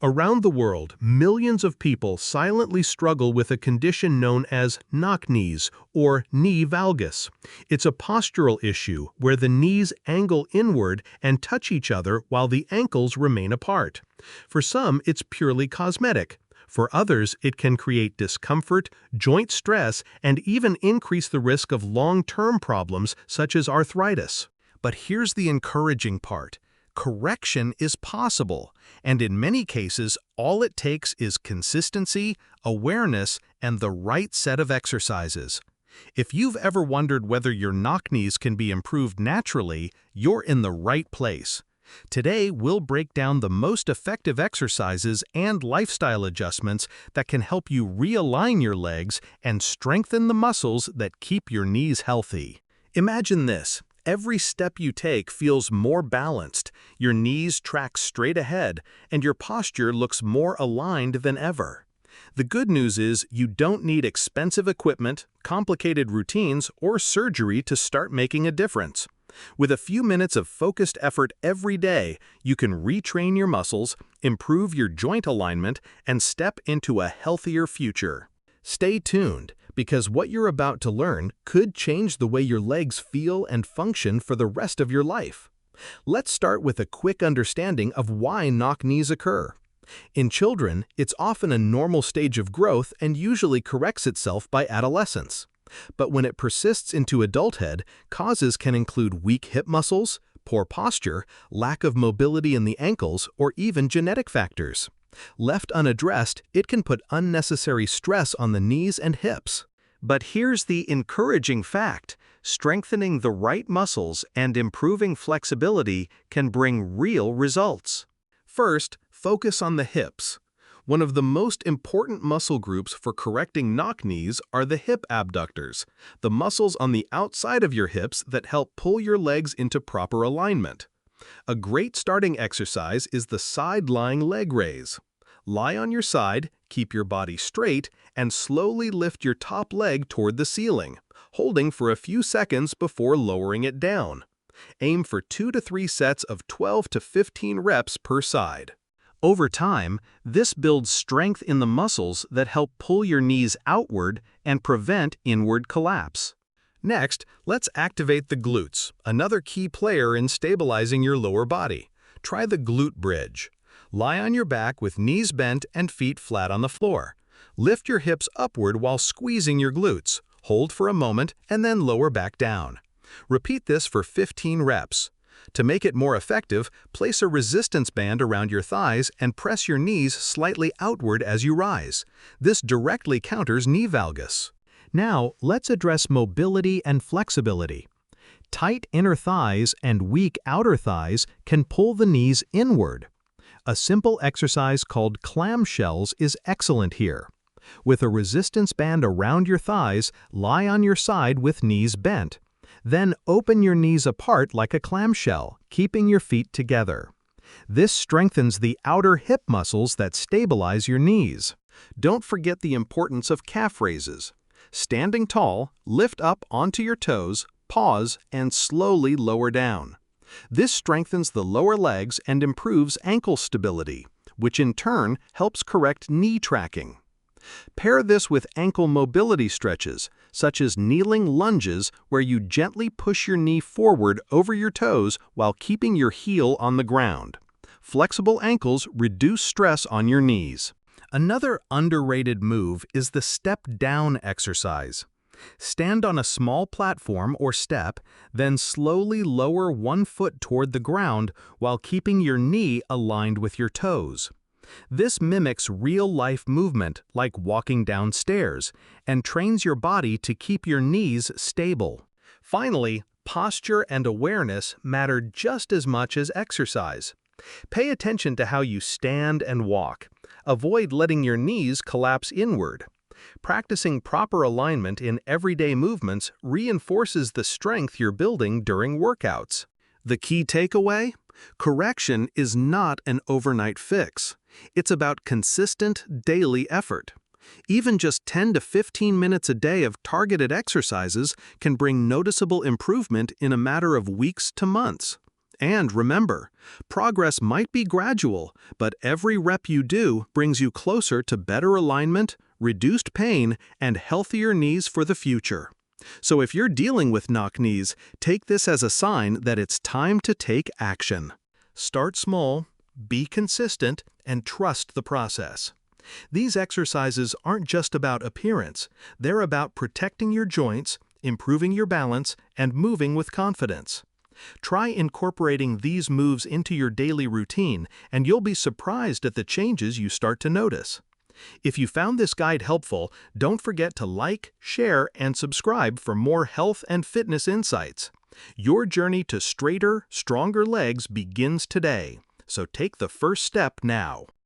Around the world, millions of people silently struggle with a condition known as knock knees or knee valgus. It's a postural issue where the knees angle inward and touch each other while the ankles remain apart. For some, it's purely cosmetic. For others, it can create discomfort, joint stress, and even increase the risk of long-term problems such as arthritis. But here's the encouraging part. Correction is possible, and in many cases, all it takes is consistency, awareness, and the right set of exercises. If you've ever wondered whether your knock knees can be improved naturally, you're in the right place. Today, we'll break down the most effective exercises and lifestyle adjustments that can help you realign your legs and strengthen the muscles that keep your knees healthy. Imagine this. Every step you take feels more balanced, your knees track straight ahead, and your posture looks more aligned than ever. The good news is you don't need expensive equipment, complicated routines, or surgery to start making a difference. With a few minutes of focused effort every day, you can retrain your muscles, improve your joint alignment, and step into a healthier future. Stay tuned, because what you're about to learn could change the way your legs feel and function for the rest of your life. Let's start with a quick understanding of why knock knees occur. In children, it's often a normal stage of growth and usually corrects itself by adolescence. But when it persists into adulthood, causes can include weak hip muscles, poor posture, lack of mobility in the ankles, or even genetic factors. Left unaddressed, it can put unnecessary stress on the knees and hips. But here's the encouraging fact. Strengthening the right muscles and improving flexibility can bring real results. First, focus on the hips. One of the most important muscle groups for correcting knock knees are the hip abductors, the muscles on the outside of your hips that help pull your legs into proper alignment. A great starting exercise is the side-lying leg raise. Lie on your side, keep your body straight, and slowly lift your top leg toward the ceiling, holding for a few seconds before lowering it down. Aim for 2 to 3 sets of 12 to 15 reps per side. Over time, this builds strength in the muscles that help pull your knees outward and prevent inward collapse. Next, let's activate the glutes, another key player in stabilizing your lower body. Try the glute bridge. Lie on your back with knees bent and feet flat on the floor. Lift your hips upward while squeezing your glutes. Hold for a moment and then lower back down. Repeat this for 15 reps. To make it more effective, place a resistance band around your thighs and press your knees slightly outward as you rise. This directly counters knee valgus. Now, let's address mobility and flexibility. Tight inner thighs and weak outer thighs can pull the knees inward. A simple exercise called clamshells is excellent here. With a resistance band around your thighs, lie on your side with knees bent. Then open your knees apart like a clamshell, keeping your feet together. This strengthens the outer hip muscles that stabilize your knees. Don't forget the importance of calf raises. Standing tall, lift up onto your toes, pause, and slowly lower down. This strengthens the lower legs and improves ankle stability, which in turn helps correct knee tracking. Pair this with ankle mobility stretches, such as kneeling lunges where you gently push your knee forward over your toes while keeping your heel on the ground. Flexible ankles reduce stress on your knees. Another underrated move is the step-down exercise. Stand on a small platform or step, then slowly lower one foot toward the ground while keeping your knee aligned with your toes. This mimics real-life movement like walking downstairs and trains your body to keep your knees stable. Finally, posture and awareness matter just as much as exercise. Pay attention to how you stand and walk. Avoid letting your knees collapse inward. Practicing proper alignment in everyday movements reinforces the strength you're building during workouts. The key takeaway? Correction is not an overnight fix. It's about consistent daily effort. Even just 10 to 15 minutes a day of targeted exercises can bring noticeable improvement in a matter of weeks to months. And remember, progress might be gradual, but every rep you do brings you closer to better alignment, reduced pain, and healthier knees for the future. So if you're dealing with knock knees, take this as a sign that it's time to take action. Start small, be consistent, and trust the process. These exercises aren't just about appearance, they're about protecting your joints, improving your balance, and moving with confidence. Try incorporating these moves into your daily routine, and you'll be surprised at the changes you start to notice. If you found this guide helpful, don't forget to like, share, and subscribe for more health and fitness insights. Your journey to straighter, stronger legs begins today, so take the first step now.